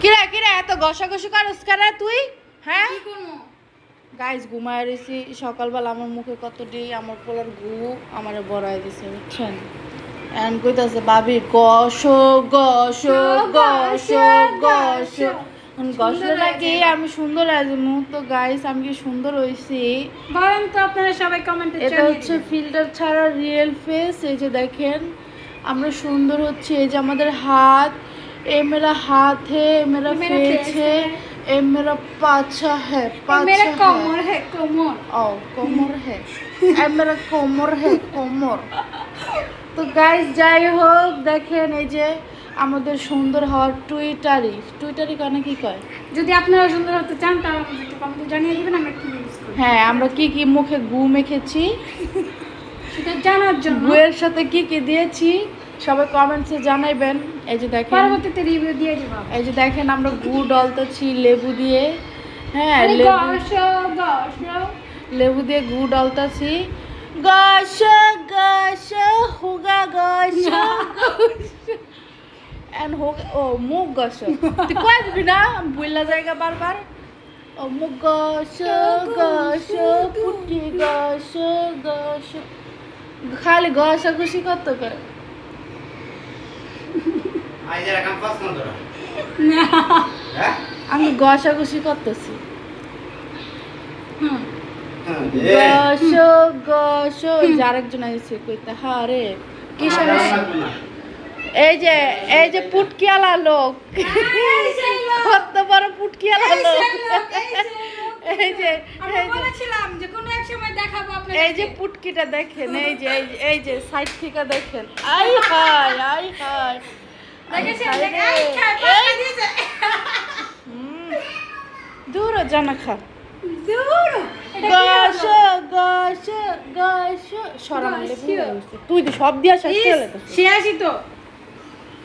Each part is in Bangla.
কিরা কিরা এত ঘষাঘষি করস কেন তুই? হ্যাঁ গাইস ঘুমায় রয়েছি সকালবেলা আমার মুখে কতটি আমার পোলার গু আমার বড়াই দিছে বুঝছেন এন্ড কইতাছে ভাবি গসো গসো গসো গসো গসলে নাকি আমি সুন্দর আজমু তো গাইস আমি কি সুন্দর হইছি বলেন তো আপনারা সবাই কমেন্টে জানিয়ে এটা হচ্ছে ফিল্টার ছাড়া রিয়েল ফেস এই যে দেখেন আমরা সুন্দর হচ্ছে এই যে আমাদের হাত এ মেরা হাত হে মেরা फेस है ए मेरा पाछा है मेरा कमर है कमर ओ कमर है ए मेरा कमर है कमर তো গাইস যাই হোক দেখেন এই যে আমাদের সুন্দর হওয়ার টুইটারি কানে কি কয় যদি আপনারা সুন্দর হতে চান তাহলে আমাদেরকে কমেন্টে জানিয়ে দিবেন আমরা কি ইউজ করি হ্যাঁ আমরা কি কি মুখে গু মেখেছি সেটা জানার জন্য গুয়ের সাথে কি কি দিয়েছি সবাই কমেন্টসে জানাইবেন এই যে দেখেন পরবর্তীতে রিভিউ দিয়ে দেব এই যে দেখেন আমরা গু ডলতেছি লেবু দিয়ে হ্যাঁ লেবু দিয়ে গু ডলতেছি গস গস হোগা গস এন্ড হোগা ও মুখ গস তুই কই দিবি না বুইলা জায়গা বারবার ও মুখ গস গস পুটি গস গস খালি গসা খুশি কত করে আমি ঘষাঘষি করতেছি আরেকজন আছে কইতে হারে কি সমস্যা এই যে পুটকিয়ালা লোক কত বড় পুটকিয়ালা লোক এই যে পুটকিটা দেখেন এই যে সাইড থেকে দেখেন আই হাই দূর জানা খা তুই তো সব দিয়া সে আসি তো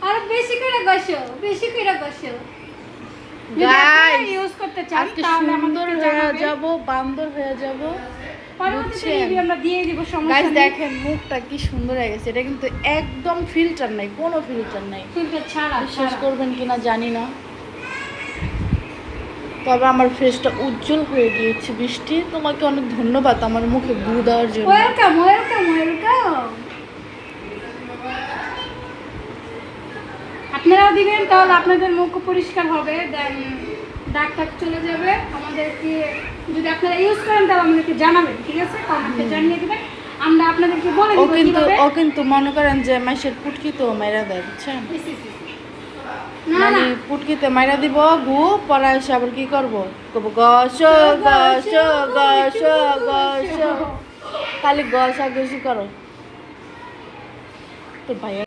আর বেশি করে গসো ইউজ করতে চান তাহলে সুন্দর হয়ে যাব বান্দর হয়ে যাব আমরা দিয়ে দিব গাইস দেখেন মুখটা কি সুন্দর হয়ে গেছে এটা কিন্তু একদম ফিল্টার নাই কোনো ফিল্টার নাই ফিল্টার ছাড়া বিশ্বাস করবেন কিনা জানি না তবে আমার ফেসটা উজ্জ্বল হয়ে গিয়েছে বৃষ্টি তোমাকে অনেক ধন্যবাদ আমার মুখে গু দেওয়ার জন্য ওয়েলকাম আপনারাও দিবেন তাহলে আপনাদের মুখ পরিষ্কার হবে দেন দাগ টাগ চলে যাবে আমাদেরকে যদি আপনারা ইউজ করেন তাহলে আমাদেরকে জানাবেন ঠিক আছে কমেন্টে জানিয়ে দিবেন আমরা আপনাদেরকে বলে দিব কিভাবে ও কিন্তু মনে করেন যে মাইশের পুটকি তো মাইরা দেয় বুঝছেন মানে পুটকিতে মাইরা দিব গু পরে এসে আবার কি করবো গস খালি গসা গসি করো তো ভাইয়া